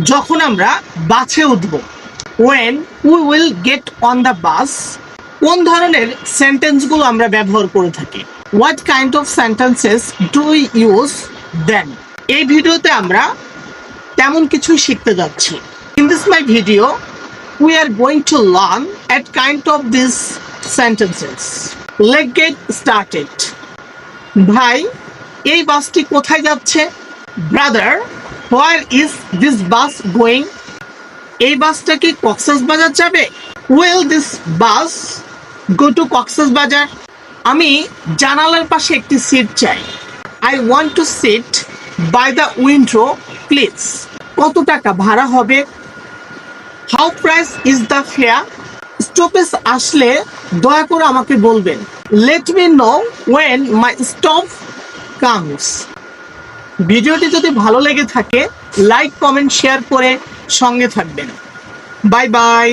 যখন আমরা বাসে উঠব, when we will get on the bus, কোন ধরনের সেন্টেন্সগুলো আমরা ব্যবহার করে থাকি? What kind of sentences do we use then? এই ভিডিওতে আমরা তেমন কিছু শিখতে যাচ্ছি। In this my video, we are going to learn at kind of these sentences. Let's get started. ভাই, এই বাসটি কোথায় যাচ্ছে? Brother, where is this bus going? এই বাসটা কি কক্সবাজার যাবে? Will this bus go to Cox's Bazar? আমি জানালার পাশে একটি সিট চাই। I want to sit by the window, please. কত টাকা ভাড়া হবে? How price is the fare? Stoppage আসলে দয়া করে আমাকে বলবেন। Let me know when my stop comes. ভিডিওটি যদি ভালো লেগে থাকে লাইক কমেন্ট শেয়ার করে সঙ্গে থাকবেন। Bye bye.